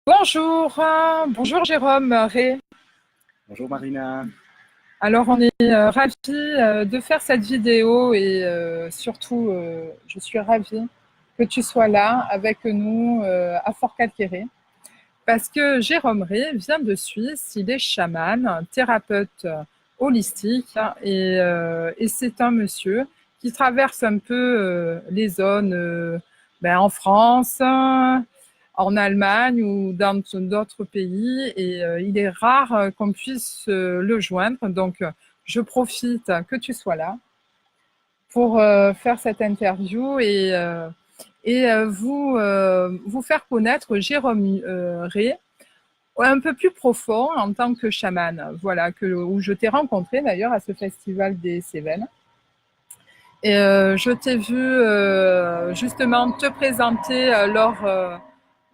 Bonjour, bonjour Jérôme Ré. Bonjour Marina. Alors on est ravis de faire cette vidéo et surtout je suis ravie que tu sois là avec nous à Fort-Calquéré parce que Jérôme Ré vient de Suisse, il est chaman, thérapeute holistique et c'est un monsieur qui traverse un peu les zones en France, en Allemagne ou dans d'autres pays et il est rare qu'on puisse le joindre. Donc, je profite que tu sois là pour faire cette interview et vous faire connaître Jérôme Ré un peu plus profond en tant que chaman. Voilà, où je t'ai rencontré d'ailleurs à ce festival des Cévennes. Et je t'ai vu justement te présenter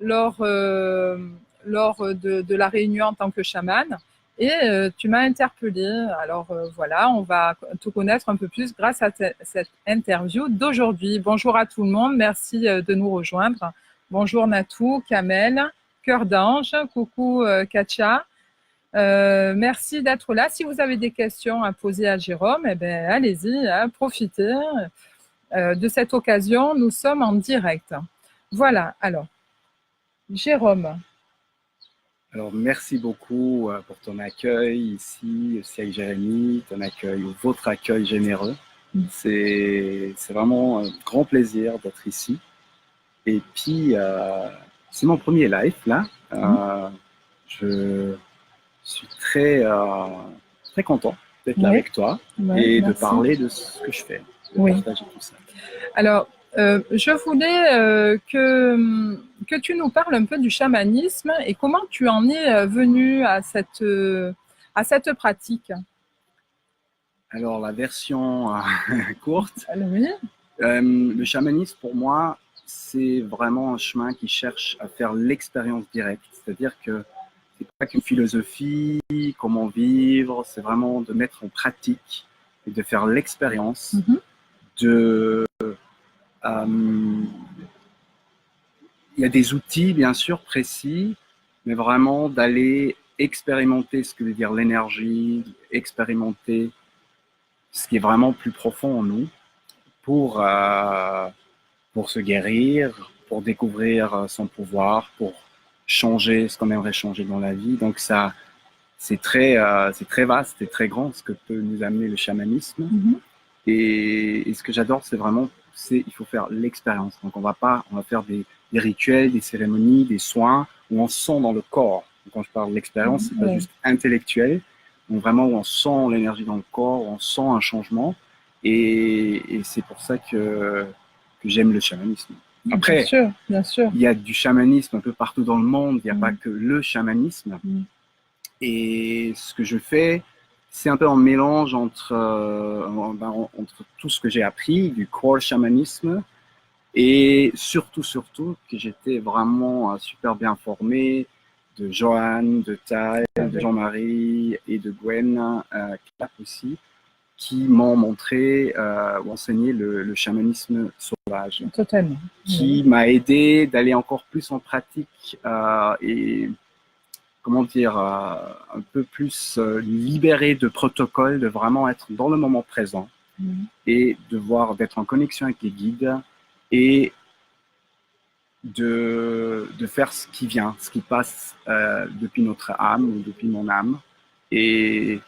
lors, euh, lors de la réunion en tant que chaman. Et tu m'as interpellé. Alors voilà, on va te connaître un peu plus grâce à cette interview d'aujourd'hui. Bonjour à tout le monde, merci de nous rejoindre. Bonjour Natou, Kamel, Cœur d'Ange, coucou Katia. Merci d'être là. Si vous avez des questions à poser à Jérôme, eh ben, allez-y, hein, profitez de cette occasion. Nous sommes en direct. Voilà, alors, Jérôme. Alors merci beaucoup pour ton accueil ici, aussi avec Jérémy, ton accueil, ou votre accueil généreux. C'est vraiment un grand plaisir d'être ici. Et puis, c'est mon premier live là. Je suis très content d'être là avec toi et de parler de ce que je fais, de partager tout ça. Alors, je voulais que tu nous parles un peu du chamanisme et comment tu en es venu à cette pratique. Alors, la version courte, Oui. Le chamanisme pour moi, c'est vraiment un chemin qui cherche à faire l'expérience directe. C'est-à-dire que c'est pas qu'une philosophie, comment vivre, c'est vraiment de mettre en pratique et de faire l'expérience de... il y a des outils, bien sûr, précis, mais vraiment d'aller expérimenter ce que veut dire l'énergie, expérimenter ce qui est vraiment plus profond en nous pour se guérir, pour découvrir son pouvoir, pour changer ce qu'on aimerait changer dans la vie. Donc ça, c'est très vaste et très grand ce que peut nous amener le chamanisme. Et ce que j'adore, il faut faire l'expérience. Donc on va faire des rituels, des cérémonies, des soins où on sent dans le corps. Donc, quand je parle d'expérience, c'est pas juste intellectuel, donc vraiment où on sent l'énergie dans le corps, où on sent un changement. Et c'est pour ça que j'aime le chamanisme. Après, bien sûr. Il y a du chamanisme un peu partout dans le monde, il n'y a pas que le chamanisme. Et ce que je fais, c'est un peu un mélange entre tout ce que j'ai appris, du core chamanisme, et surtout que j'étais vraiment super bien formé de Johan, de Tal, de Jean-Marie et de Gwen, aussi, qui m'ont montré ou enseigné le chamanisme sauvage. Totalement. Qui m'a aidé d'aller encore plus en pratique et comment dire, un peu plus libéré de protocoles, de vraiment être dans le moment présent et d'être en connexion avec les guides et de faire ce qui vient, ce qui passe depuis notre âme ou depuis mon âme. Et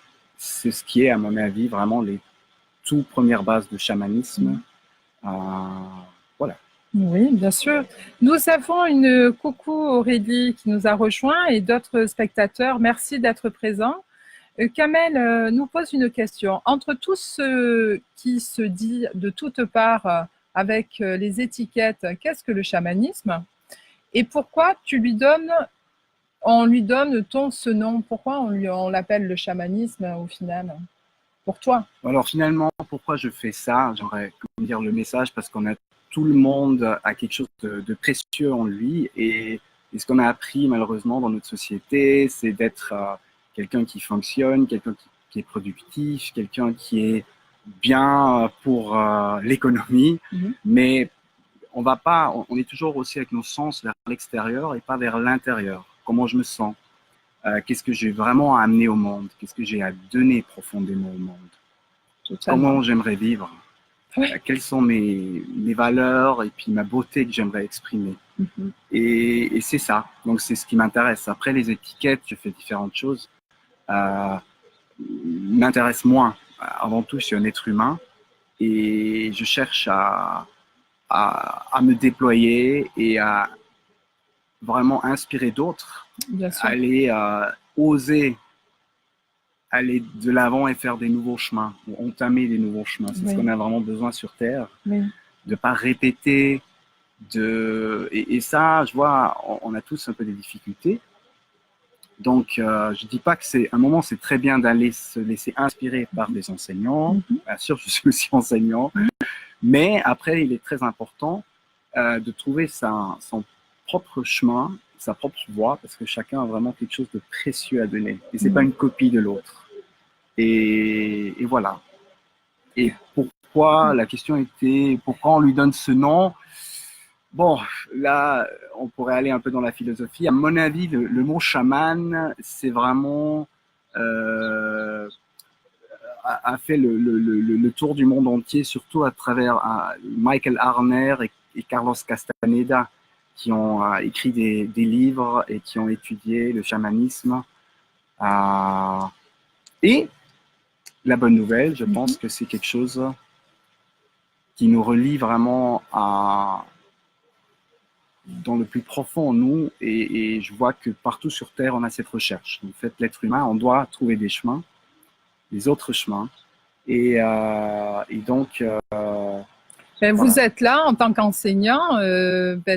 c'est ce qui est, à mon avis, vraiment les toutes premières bases de chamanisme. Voilà. Oui, bien sûr. Nous avons une coucou Aurélie qui nous a rejoint et d'autres spectateurs. Merci d'être présents. Kamel nous pose une question. Entre tout ce qui se dit de toutes parts avec les étiquettes, qu'est-ce que le chamanisme? Et pourquoi on lui donne ce nom? Pourquoi on l'appelle le chamanisme au final? Pour toi? Alors finalement, pourquoi je fais ça? J'aimerais dire le message parce qu'on a tout le monde a quelque chose de précieux en lui et ce qu'on a appris malheureusement dans notre société, c'est d'être quelqu'un qui fonctionne, quelqu'un qui est productif, quelqu'un qui est bien pour l'économie, mais on est toujours aussi avec nos sens vers l'extérieur et pas vers l'intérieur. comment je me sens, qu'est-ce que j'ai vraiment à amener au monde, qu'est-ce que j'ai à donner profondément au monde, comment j'aimerais vivre, quelles sont mes valeurs et puis ma beauté que j'aimerais exprimer. Et c'est ça, donc c'est ce qui m'intéresse. Après les étiquettes, je fais différentes choses, m'intéressent moins. Avant tout, je suis un être humain et je cherche à me déployer et à vraiment inspirer d'autres, aller oser aller de l'avant et faire des nouveaux chemins, ou entamer des nouveaux chemins. C'est ce qu'on a vraiment besoin sur Terre, de ne pas répéter. Et ça, je vois, on a tous un peu des difficultés. Donc, je ne dis pas que c'est un moment, c'est très bien d'aller se laisser inspirer par des enseignants. Bien sûr, je suis aussi enseignant. Mais après, il est très important de trouver son propre chemin, sa propre voie, parce que chacun a vraiment quelque chose de précieux à donner. Et ce n'est pas une copie de l'autre. Et voilà. Et pourquoi, la question était, pourquoi on lui donne ce nom? Bon, là, on pourrait aller un peu dans la philosophie. À mon avis, le mot chaman, c'est vraiment a fait le tour du monde entier, surtout à travers Michael Harner et Carlos Castaneda, qui ont écrit des livres et qui ont étudié le chamanisme. Et la bonne nouvelle, je pense que c'est quelque chose qui nous relie vraiment dans le plus profond en nous. Et je vois que partout sur Terre, on a cette recherche. En fait, l'être humain, on doit trouver des chemins, des autres chemins. Et donc... vous êtes là en tant qu'enseignant,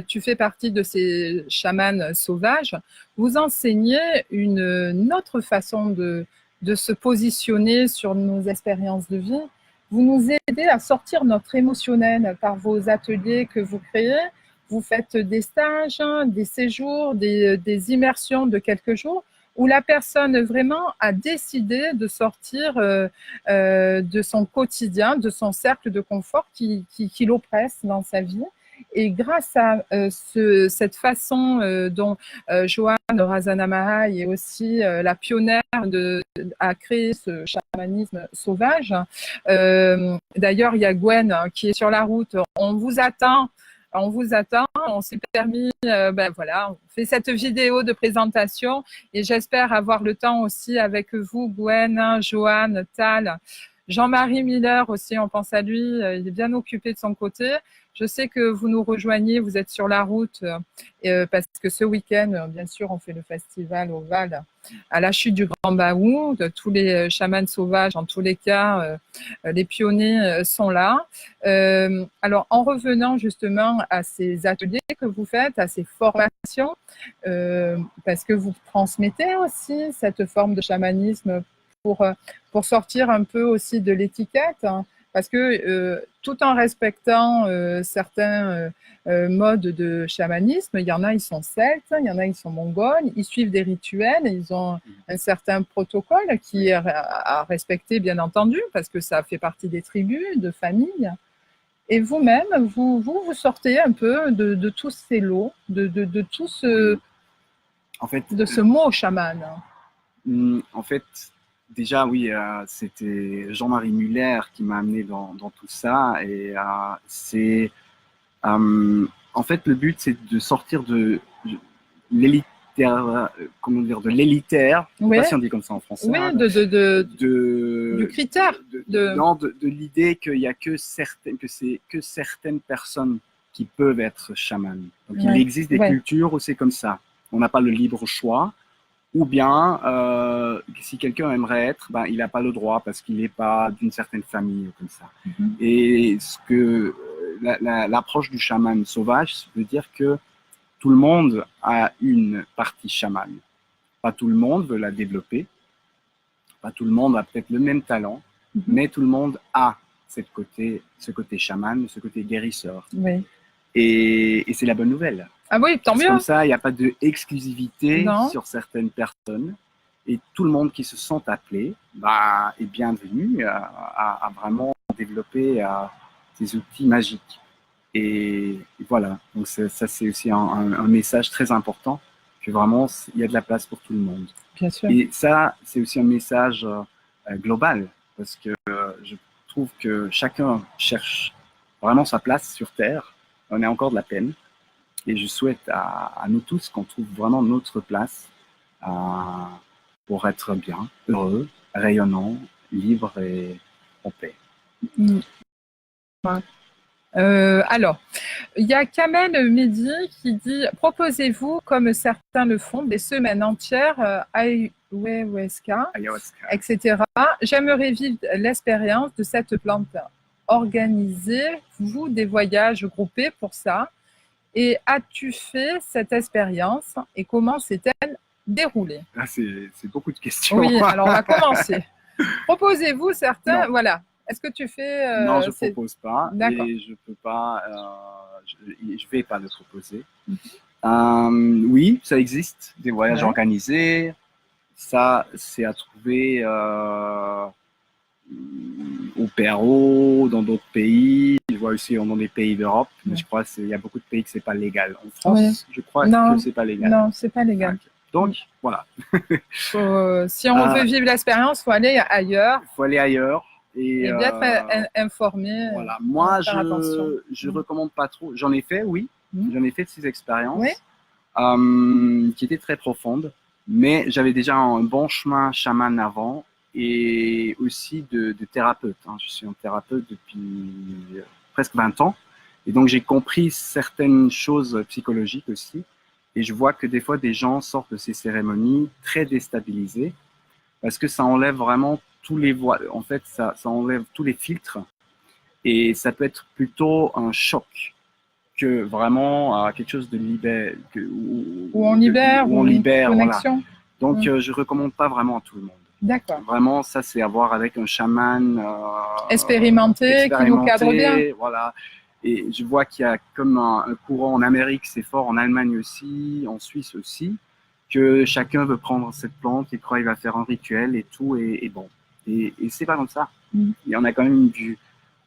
tu fais partie de ces chamans sauvages. Vous enseignez une autre façon de se positionner sur nos expériences de vie. Vous nous aidez à sortir notre émotionnel par vos ateliers que vous créez. Vous faites des stages, des séjours, des immersions de quelques jours où la personne vraiment a décidé de sortir de son quotidien, de son cercle de confort qui l'oppresse dans sa vie. Et grâce à cette façon dont Joanne Razanamahai est aussi la pionnière à créer ce chamanisme sauvage. D'ailleurs, il y a Gwen qui est sur la route. On vous attend. On s'est permis, voilà, on fait cette vidéo de présentation et j'espère avoir le temps aussi avec vous, Gwen, Joanne, Tal, Jean-Marie Miller aussi, on pense à lui, il est bien occupé de son côté. Je sais que vous nous rejoignez, vous êtes sur la route parce que ce week-end, bien sûr, on fait le festival au Val à la chute du Grand Bahou, de tous les chamans sauvages, en tous les cas, les pionniers sont là. Alors, en revenant justement à ces ateliers que vous faites, à ces formations, parce que vous transmettez aussi cette forme de chamanisme pour sortir un peu aussi de l'étiquette, hein, parce que tout en respectant certains modes de chamanisme, il y en a, ils sont celtes, il y en a, ils sont mongols, ils suivent des rituels, ils ont un certain protocole qui est à respecter, bien entendu, parce que ça fait partie des tribus, de familles. Et vous-même, vous sortez un peu de tous ces lots, de tout ce, en fait, de ce mot chaman. En fait, déjà, oui, c'était Jean-Marie Muller qui m'a amené dans tout ça. Et c'est, en fait, le but, c'est de sortir de l'élitaire, comment dire, de l'élitaire. Je ne sais pas si on dit comme ça en français. Oui, hein, du critère. Non, de l'idée qu'il y a que certaines personnes qui peuvent être chamanes. Donc, il existe des cultures où c'est comme ça. On n'a pas le libre choix. Ou bien, si quelqu'un aimerait être, il n'a pas le droit parce qu'il n'est pas d'une certaine famille ou comme ça. Et l'approche du chaman sauvage veut dire que tout le monde a une partie chamane. Pas tout le monde veut la développer. Pas tout le monde a peut-être le même talent, mais tout le monde a ce côté chaman, ce côté guérisseur. Et c'est la bonne nouvelle. Ah oui, tant mieux. Comme ça, il n'y a pas d'exclusivité sur certaines personnes. Et tout le monde qui se sent appelé est bienvenu à vraiment développer ces outils magiques. Et voilà, donc ça c'est aussi un message très important que vraiment, il y a de la place pour tout le monde. Bien sûr. Et ça, c'est aussi un message global, parce que je trouve que chacun cherche vraiment sa place sur Terre. On est encore de la peine. Et je souhaite à nous tous qu'on trouve vraiment notre place pour être bien, heureux, rayonnant, libre et en paix. Mm. Ouais. Alors, il y a Kamel Mehdi qui dit « Proposez-vous, comme certains le font, des semaines entières ayahuasca, etc. J'aimerais vivre l'expérience de cette plante. Organisez-vous des voyages groupés pour ça? Et as-tu fait cette expérience et comment s'est-elle déroulée ?» Ah, c'est beaucoup de questions. Oui, alors on va commencer. Proposez-vous certains, Non. voilà. Est-ce que tu fais… Non, je ne propose pas D'accord. et je peux pas, je vais pas le proposer. Oui, ça existe, des voyages organisés. Ça, c'est à trouver au Pérou, dans d'autres pays. Je vois aussi dans des pays d'Europe, mais je crois qu'il y a beaucoup de pays que c'est pas légal. En France, je crois que c'est pas légal. Non, c'est pas légal. Donc, voilà. Si on veut vivre l'expérience, il faut aller ailleurs. Il faut aller ailleurs. Et bien être informé. Voilà. Moi, je recommande pas trop. J'en ai fait, oui. J'en ai fait de ces expériences qui étaient très profondes. Mais j'avais déjà un bon chemin chaman avant et aussi de thérapeute. Je suis un thérapeute depuis presque 20 ans. Et donc, j'ai compris certaines choses psychologiques aussi. Et je vois que des fois, des gens sortent de ces cérémonies très déstabilisés parce que ça enlève vraiment tous les voiles. En fait, ça enlève tous les filtres et ça peut être plutôt un choc que vraiment quelque chose de libère. Où on libère, où on libère, connexion. Voilà. Donc, je ne recommande pas vraiment à tout le monde. D'accord. Vraiment, ça, c'est à voir avec un chaman expérimenté, qui nous cadre bien. Voilà. Et je vois qu'il y a comme un courant en Amérique, c'est fort, en Allemagne aussi, en Suisse aussi, que chacun veut prendre cette plante et croit qu'il va faire un rituel et tout, et bon. Et c'est pas comme ça. Il y en a quand même du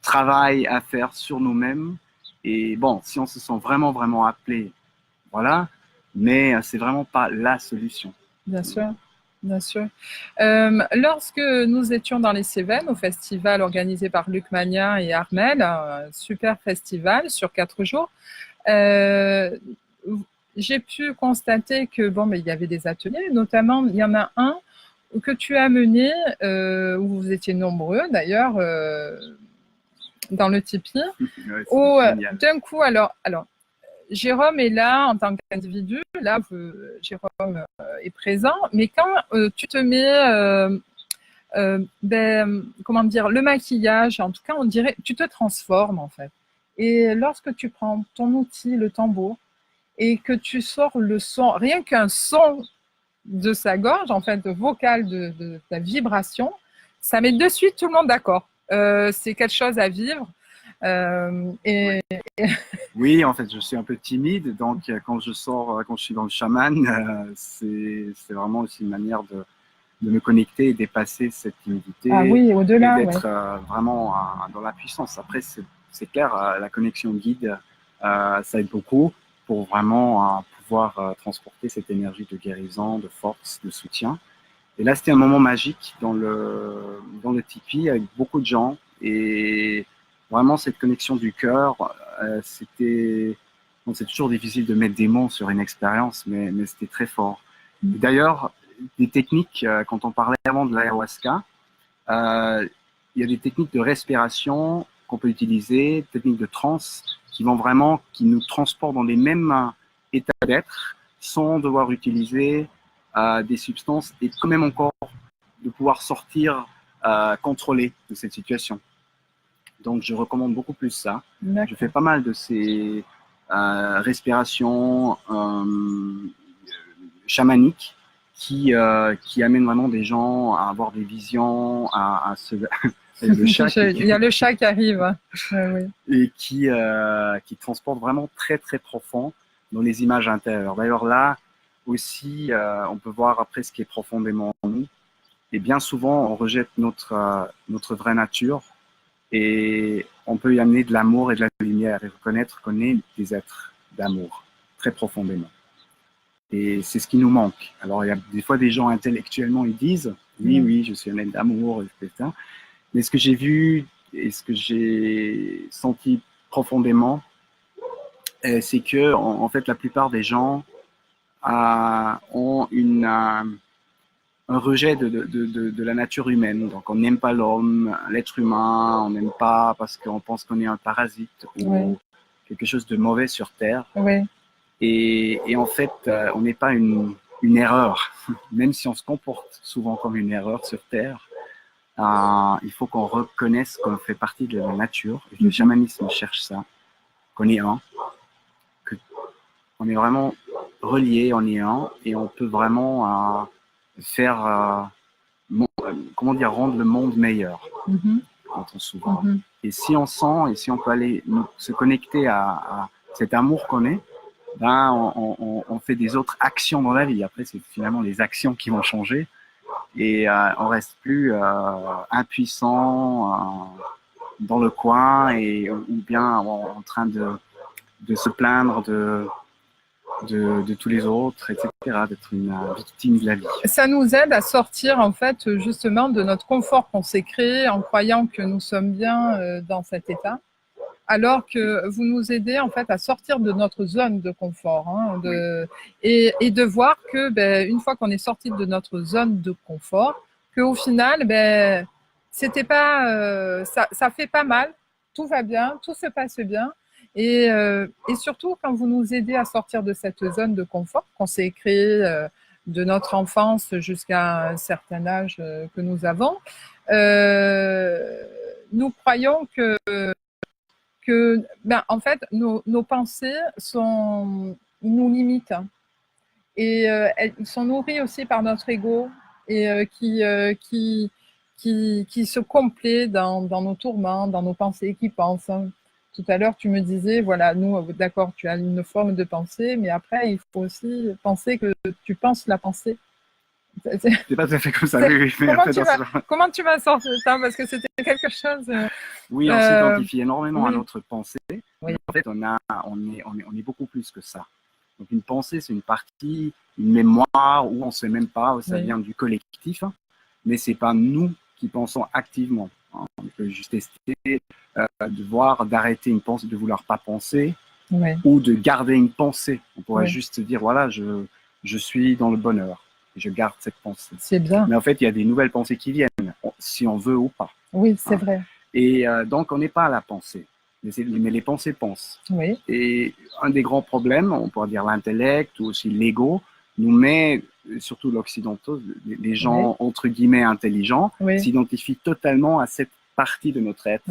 travail à faire sur nous-mêmes. Et bon, si on se sent vraiment, vraiment appelé, voilà, mais c'est vraiment pas la solution. Bien sûr. Bien sûr. Lorsque nous étions dans les Cévennes, au festival organisé par Luc Magnin et Armel, un super festival sur 4 jours, j'ai pu constater que il y avait des ateliers, notamment il y en a un que tu as mené, où vous étiez nombreux d'ailleurs, dans le Tipeee, où d'un coup, alors Jérôme est là en tant qu'individu, là, Jérôme est présent, mais quand tu te mets, comment dire, le maquillage, en tout cas, on dirait, tu te transformes en fait. Et lorsque tu prends ton outil, le tambour, et que tu sors le son, rien qu'un son de sa gorge, en fait, vocal de ta vibration, ça met de suite tout le monde d'accord. C'est quelque chose à vivre. Oui, en fait, je suis un peu timide, donc quand je suis dans le chaman, c'est vraiment aussi une manière de me connecter et dépasser cette timidité. Ah oui, au-delà. Et d'être vraiment dans la puissance. Après, c'est clair, la connexion guide, ça aide beaucoup pour vraiment pouvoir transporter cette énergie de guérison, de force, de soutien. Et là, c'était un moment magique dans le Tipeee avec beaucoup de gens et vraiment cette connexion du cœur. C'est toujours difficile de mettre des mots sur une expérience, mais c'était très fort. D'ailleurs, des techniques, quand on parlait avant de l'ayahuasca, il y a des techniques de respiration qu'on peut utiliser, techniques de transe, qui nous transportent dans les mêmes états d'être, sans devoir utiliser des substances et quand même encore de pouvoir sortir contrôlé de cette situation. Donc, je recommande beaucoup plus ça. Je fais pas mal de ces respirations chamaniques qui amènent vraiment des gens à avoir des visions, à se... Il y a le chat qui arrive. Oui. Et qui transporte vraiment très, très profond dans les images intérieures. D'ailleurs, là aussi, on peut voir après ce qui est profondément en nous. Et bien souvent, on rejette notre vraie nature et on peut y amener de l'amour et de la lumière et reconnaître qu'on est des êtres d'amour, très profondément. Et c'est ce qui nous manque. Alors, il y a des fois des gens intellectuellement, ils disent, oui, oui, je suis un être d'amour, etc. Mais ce que j'ai vu et ce que j'ai senti profondément, c'est que, en fait, la plupart des gens ont un rejet de la nature humaine. Donc, on n'aime pas l'homme, l'être humain, on n'aime pas parce qu'on pense qu'on est un parasite ou quelque chose de mauvais sur Terre. Oui. Et en fait, on n'est pas une erreur, même si on se comporte souvent comme une erreur sur Terre. Il faut qu'on reconnaisse qu'on fait partie de la nature. Et le chamanisme cherche ça, qu'on est un, qu'on est vraiment relié, on est un, et on peut vraiment faire, comment dire, rendre le monde meilleur quand on s'ouvre. Et si on sent, et si on peut aller se connecter à cet amour qu'on est, ben, on fait des autres actions dans la vie. Après, c'est finalement les actions qui vont changer. Et on reste plus impuissant dans le coin ou bien en train de se plaindre de tous les autres, etc., d'être une victime de la vie. Ça nous aide à sortir en fait justement de notre confort qu'on s'est créé en croyant que nous sommes bien dans cet état, alors que vous nous aidez en fait à sortir de notre zone de confort, hein, et de voir que une fois qu'on est sorti de notre zone de confort, qu'au final c'était pas ça fait pas mal, tout va bien, tout se passe bien. Et surtout, quand vous nous aidez à sortir de cette zone de confort qu'on s'est créée de notre enfance jusqu'à un certain âge que nous avons, nous croyons que en fait, nos pensées nous limitent. Et elles sont nourries aussi par notre ego et qui se complaît dans nos tourments, dans nos pensées, qui pensent. Tout à l'heure, tu me disais, voilà, nous, d'accord, tu as une forme de pensée, mais après, il faut aussi penser que tu penses la pensée. C'est pas tout à fait comme ça, oui, mais comment tu vas sortir ça? Parce que c'était quelque chose. Oui, on s'identifie énormément à oui. notre pensée, Oui. mais en fait, on est beaucoup plus que ça. Donc, une pensée, c'est une partie, une mémoire où on ne sait même pas, où ça vient du collectif, hein, mais c'est pas nous qui pensons activement. Hein. On peut juste essayer d'arrêter une pensée, de vouloir pas penser, ou de garder une pensée. On pourrait juste se dire, voilà, je suis dans le bonheur. Je garde cette pensée. C'est bien. Mais en fait, il y a des nouvelles pensées qui viennent, si on veut ou pas. Oui, c'est vrai. Et donc, on n'est pas à la pensée. Mais les pensées pensent. Oui. Et un des grands problèmes, on pourrait dire l'intellect ou aussi l'ego, nous met, surtout l'occidentaux, les gens, entre guillemets, intelligents, s'identifient totalement à cette partie de notre être.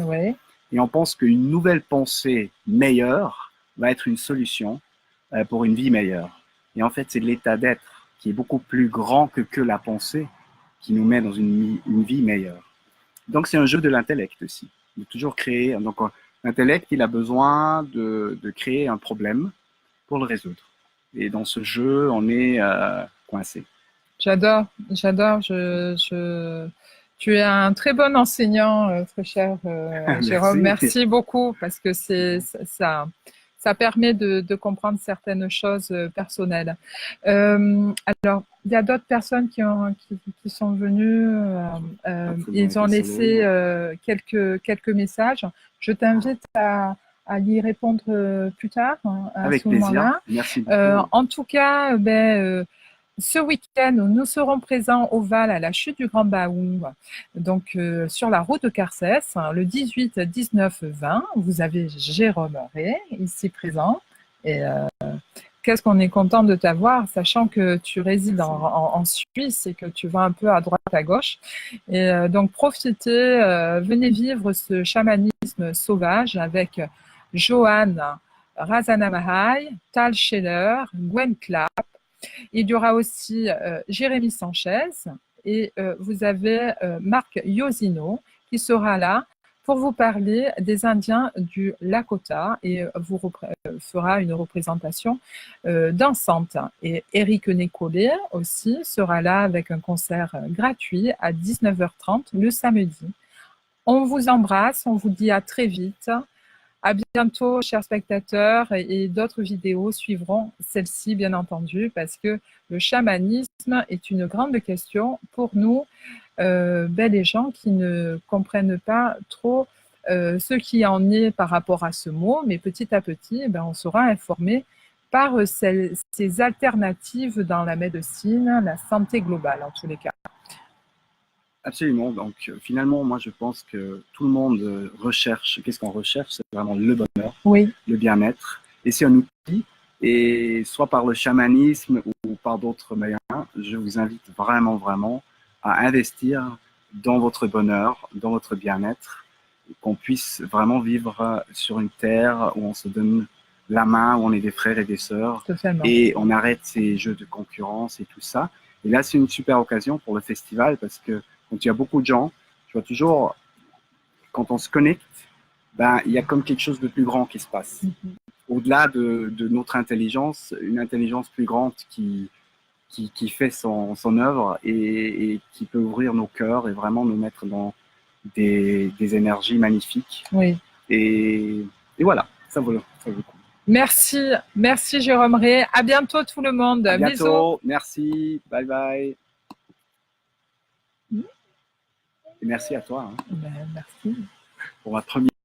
Et on pense qu'une nouvelle pensée meilleure va être une solution pour une vie meilleure. Et en fait, c'est l'état d'être qui est beaucoup plus grand que la pensée, qui nous met dans une vie meilleure. Donc, c'est un jeu de l'intellect aussi, de toujours créer. Donc, l'intellect, il a besoin de créer un problème pour le résoudre. Et dans ce jeu, on est coincé. J'adore. Tu es un très bon enseignant, très cher Jérôme. Merci beaucoup parce que ça permet de comprendre certaines choses personnelles. Alors, il y a d'autres personnes qui sont venues, ils ont laissé quelques messages. Je t'invite à y répondre plus tard, à ce moment-là. Merci beaucoup. En tout cas, ce week-end, nous serons présents au Val à la chute du Grand Baou, donc sur la route de Carcès, le 18, 19, 20. Vous avez Jérôme Ray ici présent. Et qu'est-ce qu'on est content de t'avoir, sachant que tu résides en Suisse et que tu vas un peu à droite, à gauche. Et donc profitez, venez vivre ce chamanisme sauvage avec Johanne Razanamahai, Tal Scheller, Gwen Clapp. Il y aura aussi Jérémy Sanchez et vous avez Marc Yosino qui sera là pour vous parler des Indiens du Lakota et vous fera une représentation dansante. Et Eric Nécolé aussi sera là avec un concert gratuit à 19h30 le samedi. On vous embrasse, on vous dit à très vite. À bientôt, chers spectateurs, et d'autres vidéos suivront celle-ci, bien entendu, parce que le chamanisme est une grande question pour nous, les gens qui ne comprennent pas trop ce qui en est par rapport à ce mot, mais petit à petit, on sera informé par ces alternatives dans la médecine, la santé globale en tous les cas. Absolument. Donc, finalement, moi, je pense que tout le monde recherche. Qu'est-ce qu'on recherche? C'est vraiment le bonheur, oui, le bien-être. Et c'est un outil. Et soit par le chamanisme ou par d'autres moyens, je vous invite vraiment, vraiment à investir dans votre bonheur, dans votre bien-être, qu'on puisse vraiment vivre sur une terre où on se donne la main, où on est des frères et des sœurs, totalement. Et on arrête ces jeux de concurrence et tout ça. Et là, c'est une super occasion pour le festival parce que quand il y a beaucoup de gens, tu vois toujours, quand on se connecte, il y a comme quelque chose de plus grand qui se passe. Au-delà de notre intelligence, une intelligence plus grande qui fait son œuvre et qui peut ouvrir nos cœurs et vraiment nous mettre dans des énergies magnifiques. Oui. Et voilà, ça vaut le coup. Merci, merci Jérôme Ré. À bientôt tout le monde. À bientôt. Bisous. Merci. Bye bye. Et merci à toi. Merci. Pour ma première.